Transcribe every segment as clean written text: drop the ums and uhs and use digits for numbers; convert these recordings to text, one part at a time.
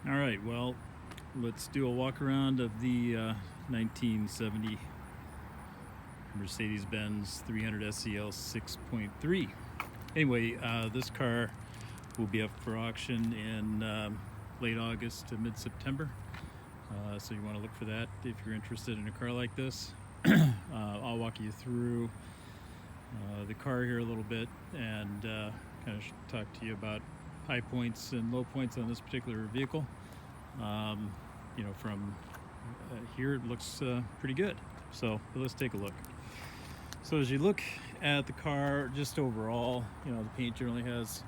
All right, well, let's do a walk around of the 1970 Mercedes-Benz 300 SEL 6.3. Anyway, this car will be up for auction in late August to mid-September. So you want to look for that if you're interested in a car like this. I'll walk you through the car here a little bit and kind of talk to you about high points and low points on this particular vehicle. From here it looks pretty good. So let's take a look. So as you look at the car, just overall, the paint generally has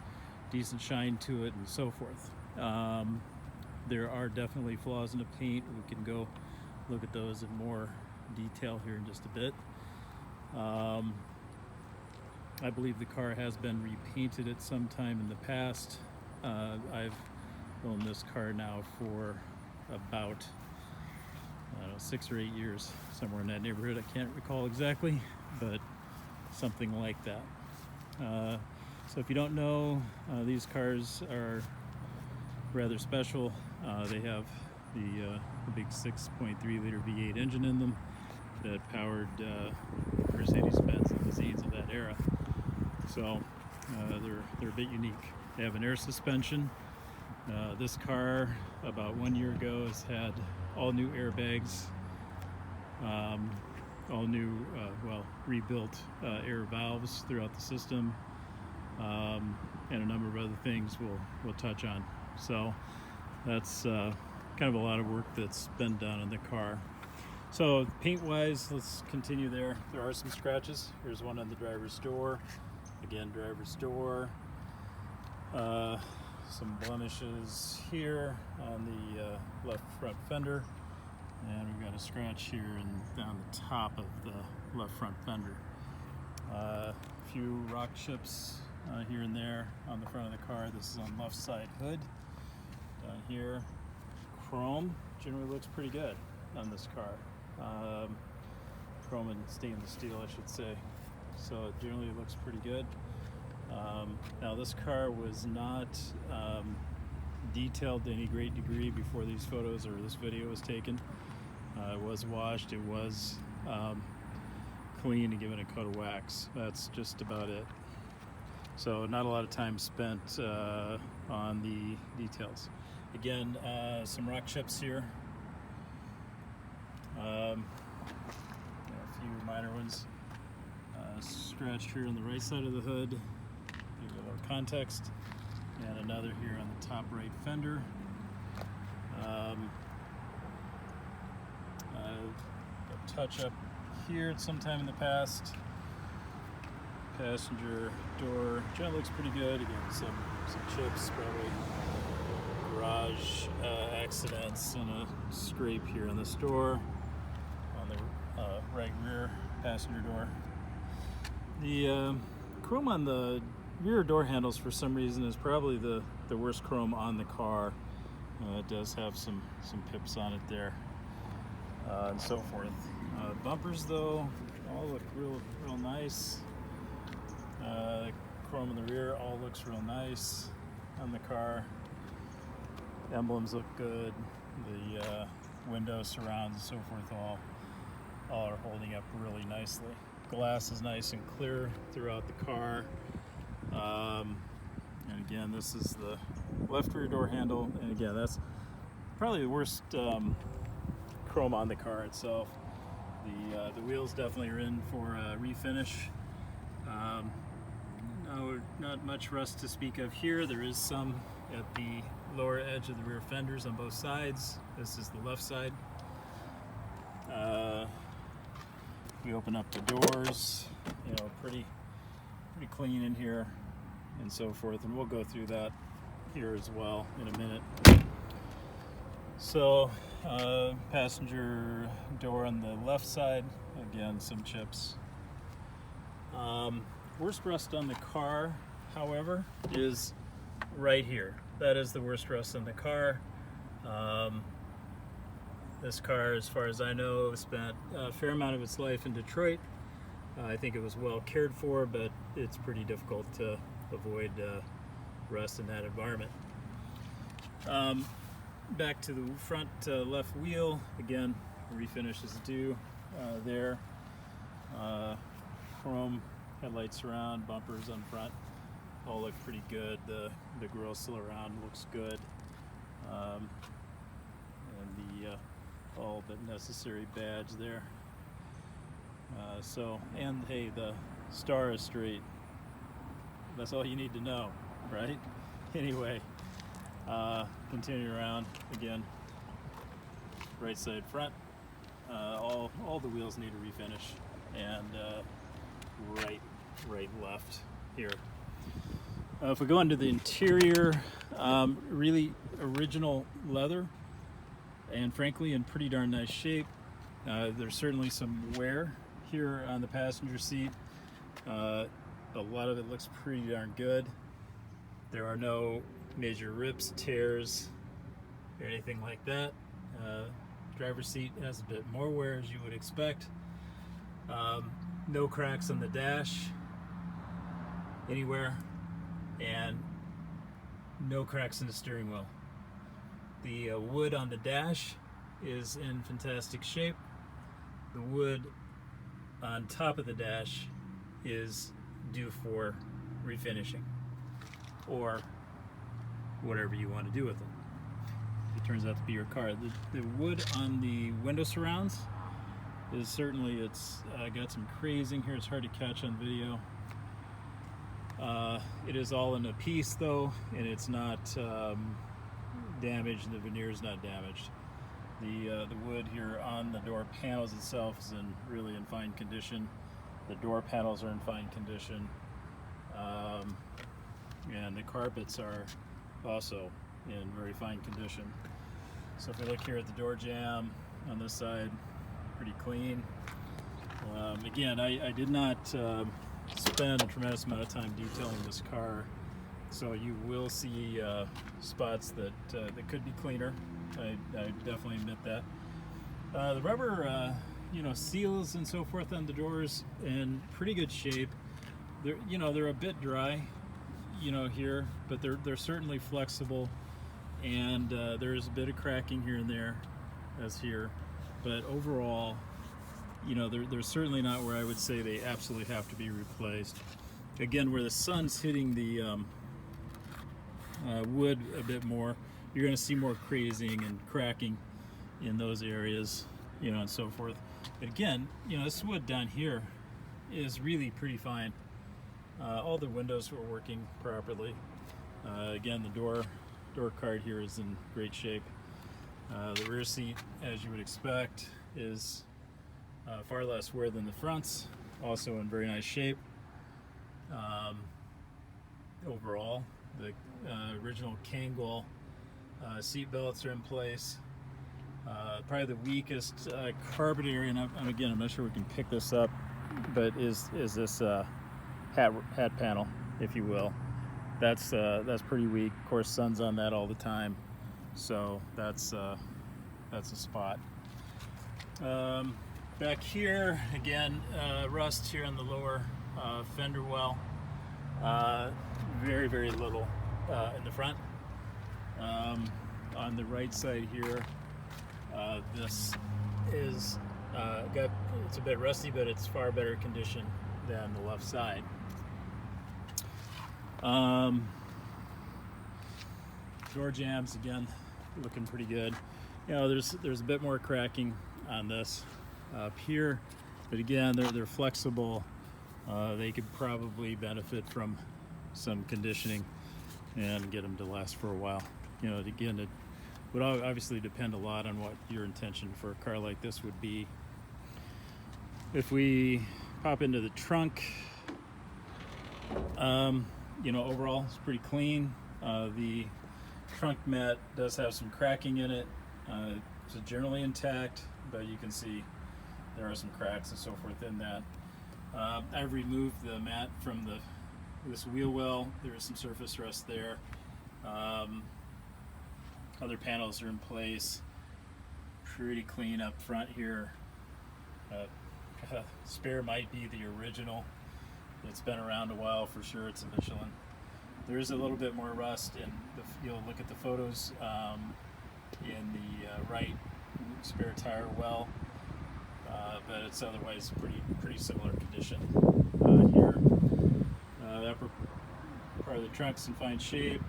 decent shine to it and so forth. There are definitely flaws in the paint. We can go look at those in more detail here in just a bit. I believe the car has been repainted at some time in the past. I've owned this car now for about 6 or 8 years, somewhere in that neighborhood. I can't recall exactly, but something like that. So if you don't know, these cars are rather special. They have the big 6.3 liter V8 engine in them that powered Mercedes-Benz limousines of that era. So they're a bit unique. They have an air suspension. This car, about 1 year ago, has had all new airbags, all new, rebuilt air valves throughout the system, and a number of other things we'll touch on. So that's kind of a lot of work that's been done on the car. So paint-wise, let's continue there. There are some scratches. Here's one on the driver's door. Again, driver's door. Some blemishes here on the left front fender, and we've got a scratch here and down the top of the left front fender. A few rock chips here and there on the front of the car. This is on left side hood. Down here, chrome generally looks pretty good on this car. Chrome and stainless steel, I should say. So it generally looks pretty good. Now this car was not detailed to any great degree before these photos or this video was taken. It was washed, it was cleaned and given a coat of wax. That's just about it. So not a lot of time spent on the details. Again, some rock chips here. A few minor ones. Scratch here on the right side of the hood. Give it a little context. And another here on the top right fender. A touch up here at some time in the past. Passenger door generally looks pretty good. Again, some chips, probably garage accidents, and a scrape here on this door on the right rear passenger door. The chrome on the rear door handles for some reason is probably the worst chrome on the car. It does have some pips on it there, and so forth. Bumpers though all look real nice. Chrome in the rear all looks real nice on the car. Emblems look good. The window surrounds and so forth all are holding up really nicely. Glass is nice and clear throughout the car. And again, this is the left rear door handle, and again, that's probably the worst chrome on the car itself. The wheels definitely are in for a refinish. Not much rust to speak of here. There is some at the lower edge of the rear fenders on both sides. This is the left side. We open up the doors, pretty clean in here and so forth, and we'll go through that here as well in a minute. So passenger door on the left side, again, some chips. Worst rust on the car, however, is right here. That is the worst rust on the car. This car, as far as I know, spent a fair amount of its life in Detroit. I think it was well cared for, but it's pretty difficult to avoid rust in that environment. back to the front left wheel. Again, refinish is due there. Chrome headlights around, bumpers on front, all look pretty good. The grill still around, looks good. And the all but necessary badge there. And hey, the star is straight. That's all you need to know, right? Anyway, continue around again. Right side front. All the wheels need a refinish, and right, left here. If we go into the interior, really original leather, and frankly in pretty darn nice shape. There's certainly some wear here on the passenger seat. A lot of it looks pretty darn good. There are no major rips, tears, or anything like that. Driver's seat has a bit more wear, as you would expect. No cracks on the dash anywhere, and no cracks in the steering wheel. The wood on the dash is in fantastic shape. The wood on top of the dash is due for refinishing, or whatever you want to do with it. It turns out to be your car. The wood on the window surrounds is certainly, it's got some crazing here. It's hard to catch on video. It is all in a piece though, and it's not damaged. The veneer is not damaged. The wood here on the door panels itself is really in fine condition. The door panels are in fine condition, and the carpets are also in very fine condition. So if we look here at the door jamb on this side, pretty clean. Again, I did not spend a tremendous amount of time detailing this car, so you will see spots that could be cleaner. I definitely admit that. The rubber seals and so forth on the doors in pretty good shape. They're a bit dry here, but they're certainly flexible, and there's a bit of cracking here and there as here, but overall they're certainly not where I would say they absolutely have to be replaced. Again, where the sun's hitting the wood a bit more, you're going to see more crazing and cracking in those areas, and so forth. But again, this wood down here is really pretty fine. All the windows were working properly. Again, the door card here is in great shape. The rear seat, as you would expect, is far less wear than the fronts, also in very nice shape. Overall, the original Kangol seat belts are in place. Probably the weakest carpet area, and I'm not sure we can pick this up, but is this hat panel, if you will. That's pretty weak. Of course, sun's on that all the time, so that's a spot. Back here, again, rust here on the lower fender well. Very, very little in the front. On the right side here, this is it's a bit rusty, but it's far better condition than the left side. Door jambs, again, looking pretty good. There's a bit more cracking on this up here, but again, they're flexible. They could probably benefit from some conditioning and get them to last for a while. Again, it would obviously depend a lot on what your intention for a car like this would be. If we pop into the trunk, overall it's pretty clean. The trunk mat does have some cracking in it. It's generally intact, but you can see there are some cracks and so forth in that. I've removed the mat from this wheel well. There is some surface rust there. Other panels are in place. Pretty clean up front here. Spare might be the original. It's been around a while for sure. It's a Michelin. There is a little bit more rust, and you'll look at the photos. in the right spare tire well, but it's otherwise pretty similar condition here. The upper part of the trunk's in fine shape,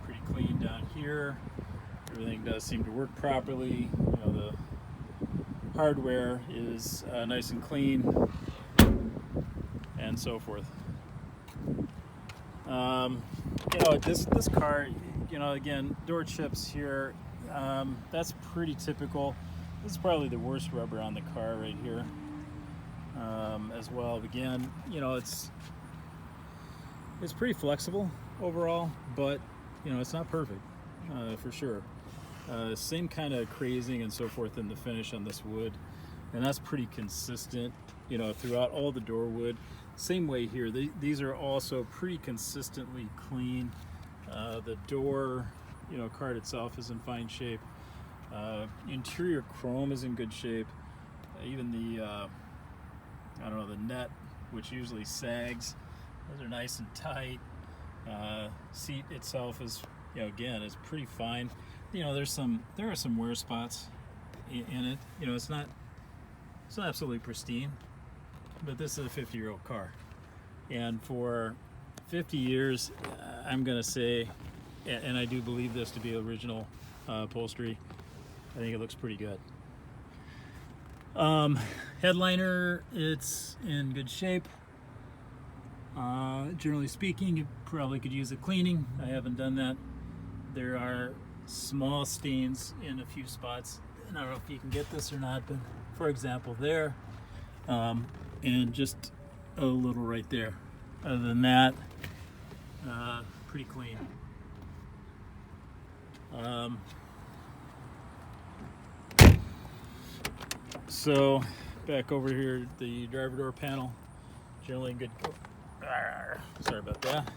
pretty clean down here. Everything does seem to work properly. You know, the hardware is nice and clean, and so forth. You know, this car, you know, again, door chips here, that's pretty typical. This is probably the worst rubber on the car right here, as well. Again, you know, it's pretty flexible overall, but you know, it's not perfect, for sure. Same kind of crazing and so forth in the finish on this wood, and that's pretty consistent, you know, throughout all the door wood. Same way here. These are also pretty consistently clean. The door, you know, card itself is in fine shape. Interior chrome is in good shape. Even the I don't know, the net, which usually sags, those are nice and tight. Seat itself is, you know, again, is pretty fine. You know, there are some wear spots in it. You know, it's not absolutely pristine, but this is a 50-year-old car, and for 50 years, I'm gonna say, and I do believe this to be original upholstery, I think it looks pretty good. Headliner, it's in good shape. Generally speaking, you probably could use a cleaning. I haven't done that. There are small stains in a few spots, and I don't know if you can get this or not, but for example there, and just a little right there. Other than that, pretty clean. So back over here, the driver door panel, generally in good, sorry about that,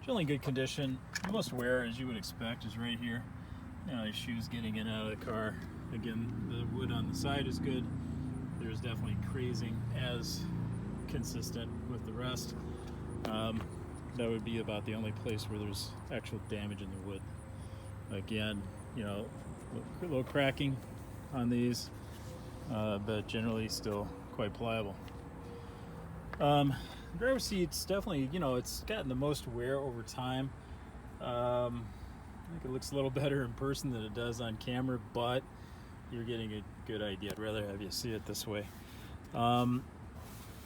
generally in good condition. Most wear, as you would expect, is right here. You know, shoes getting in and out of the car. Again, the wood on the side is good. There's definitely crazing, as consistent with the rest. That would be about the only place where there's actual damage in the wood. Again, you know, a little cracking on these, but generally still quite pliable. Driver's seat's definitely, you know, it's gotten the most wear over time. I think it looks a little better in person than it does on camera, but you're getting a good idea. I'd rather have you see it this way.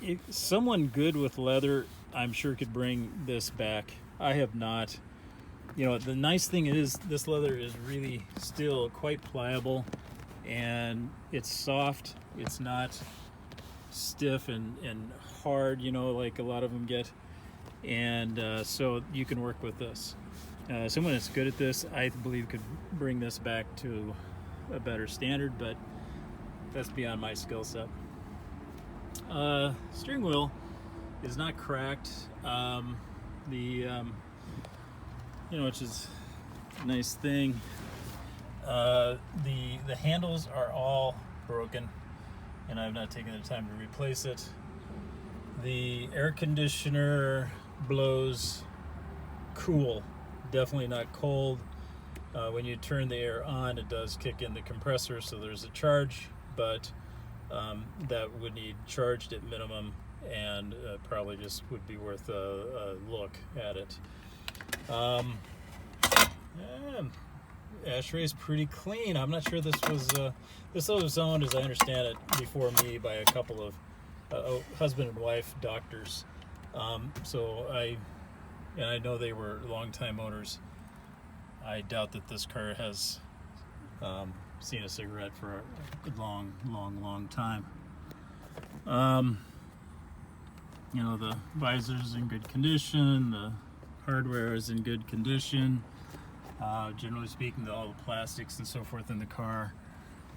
If someone good with leather, I'm sure, could bring this back. I have not. You know, the nice thing is this leather is really still quite pliable, and it's soft. It's not stiff and hard, you know, like a lot of them get. And so you can work with this. Someone that's good at this, I believe, could bring this back to a better standard, but that's beyond my skill set. Steering wheel is not cracked. You know, which is a nice thing. The handles are all broken, and I've not taken the time to replace it. The air conditioner blows cool, definitely not cold. When you turn the air on, it does kick in the compressor, so there's a charge, but that would need charged at minimum, and probably just would be worth a look at it. Ashtray is pretty clean. I'm not sure this was owned, as I understand it, before me by a couple of husband and wife doctors. So I know they were longtime owners. I doubt that this car has seen a cigarette for a long time. You know, the visor's in good condition, the hardware is in good condition. Generally speaking, all the plastics and so forth in the car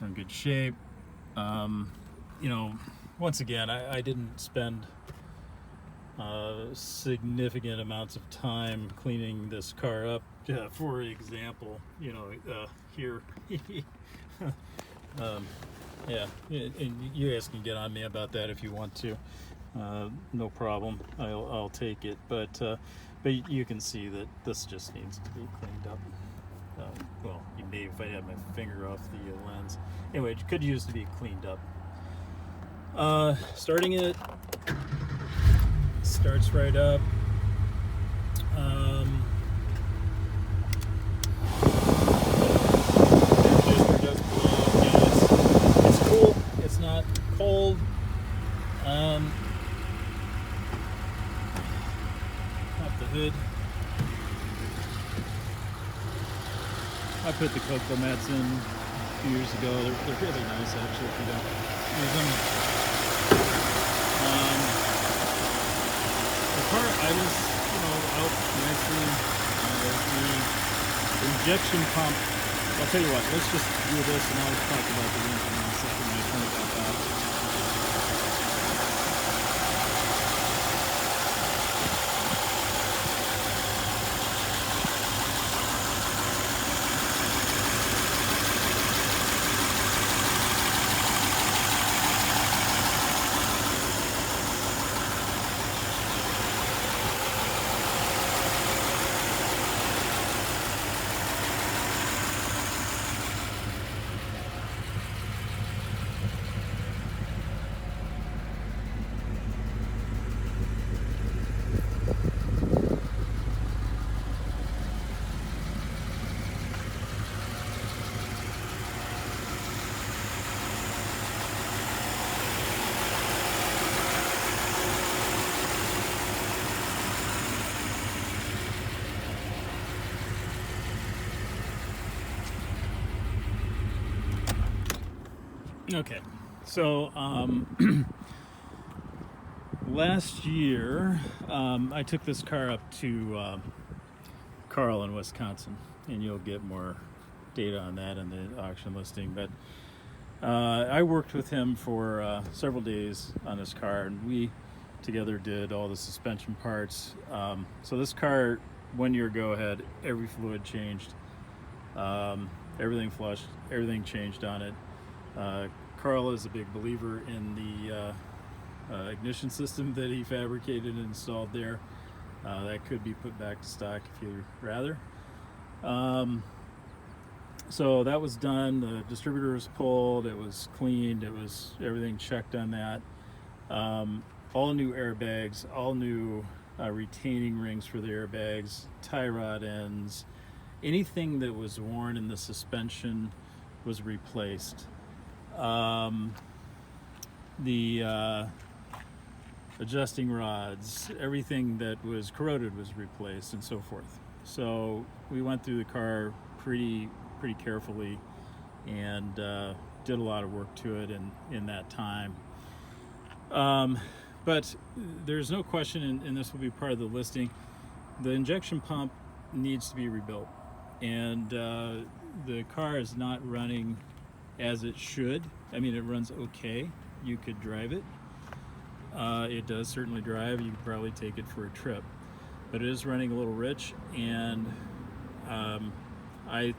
are in good shape. You know, once again, I didn't spend significant amounts of time cleaning this car up. For example, you know, here, yeah, and you guys can get on me about that if you want to. No problem. I'll take it. But you can see that this just needs to be cleaned up. Well, you maybe if I had my finger off the lens. Anyway, it could use to be cleaned up. Starting it, starts right up. It's cool. It's not cold. Pop the hood. I put the cocoa mats in a few years ago. They're really nice, actually, if you don't use them. The car idles, out nicely. The injection pump. I'll tell you what. Let's just do this, and I'll talk about the engine in a second when I turn it back off. Okay, so last year I took this car up to Carl in Wisconsin, and you'll get more data on that in the auction listing. But I worked with him for several days on this car, and we together did all the suspension parts. So this car, 1 year ago, had every fluid changed, everything flushed, everything changed on it. Carl is a big believer in the ignition system that he fabricated and installed there. That could be put back to stock if you'd rather. So that was done. The distributor was pulled. It was cleaned. It was everything checked on that. All new airbags, all new retaining rings for the airbags, tie rod ends, anything that was worn in the suspension was replaced. The adjusting rods, everything that was corroded was replaced, and so forth. So we went through the car pretty carefully and did a lot of work to it in that time. But there's no question, and this will be part of the listing, the injection pump needs to be rebuilt, and the car is not running as it should. I mean, it runs okay. You could drive it. It does certainly drive. You could probably take it for a trip, but it is running a little rich, and I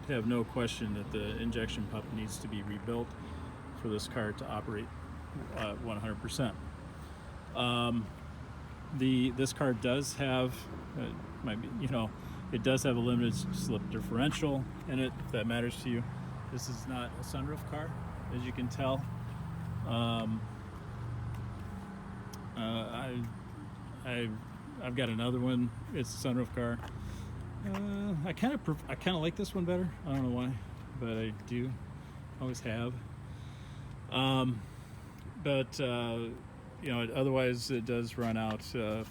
have no question that the injection pump needs to be rebuilt for this car to operate 100%. This car does have, it does have a limited slip differential in it, if that matters to you. This is not a sunroof car, as you can tell. I've got another one. It's a sunroof car. I kind of like this one better. I don't know why, but I do. Always have. Otherwise it does run out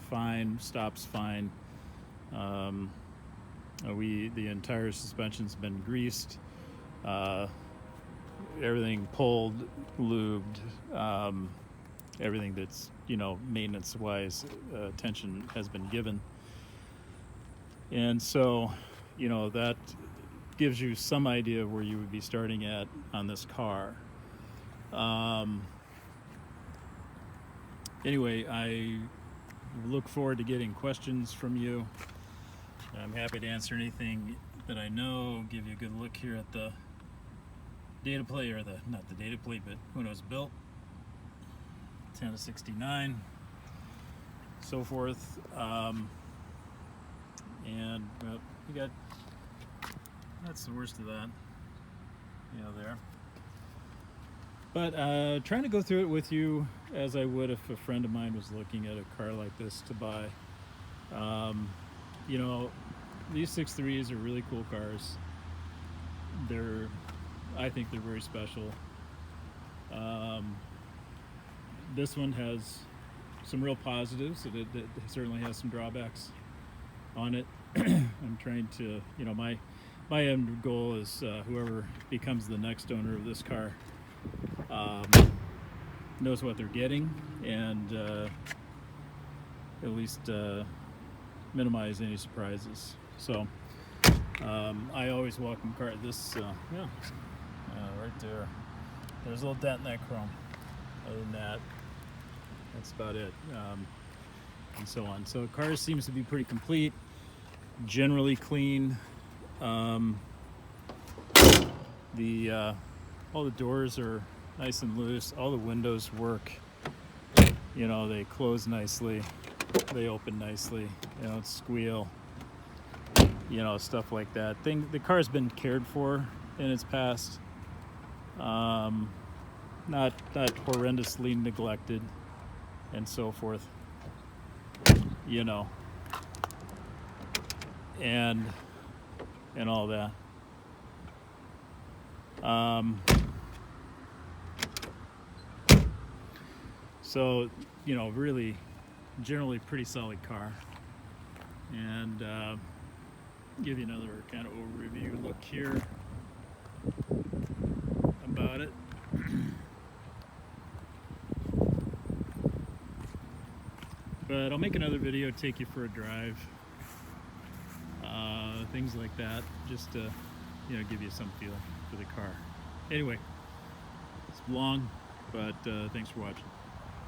fine. Stops fine. The entire suspension's been greased. Everything pulled, lubed, everything that's maintenance wise attention has been given, and so that gives you some idea of where you would be starting at on this car. Anyway, I look forward to getting questions from you. I'm happy to answer anything that I know, give you a good look here at the data plate, or not the data plate, but when it was built, 10 to 69, so forth. And you got that's the worst of that, you know, there. But trying to go through it with you as I would if a friend of mine was looking at a car like this to buy. You know, these 6.3s are really cool cars. I think they're very special. This one has some real positives. It certainly has some drawbacks on it. I'm trying to, you know, my end goal is whoever becomes the next owner of this car knows what they're getting, and at least minimize any surprises. So I always welcome car. This, right there. There's a little dent in that chrome. Other than that, that's about it, and so on. So the car seems to be pretty complete, generally clean. All the doors are nice and loose. All the windows work. You know, they close nicely. They open nicely. You know, squeal. You know, stuff like that. The car's been cared for in its past. Not horrendously neglected, and so forth. You know, and all that. So, you know, really, generally pretty solid car. And give you another kind of overview look here about it. But I'll make another video, take you for a drive, things like that, just to, you know, give you some feel for the car. Anyway, it's long, but thanks for watching.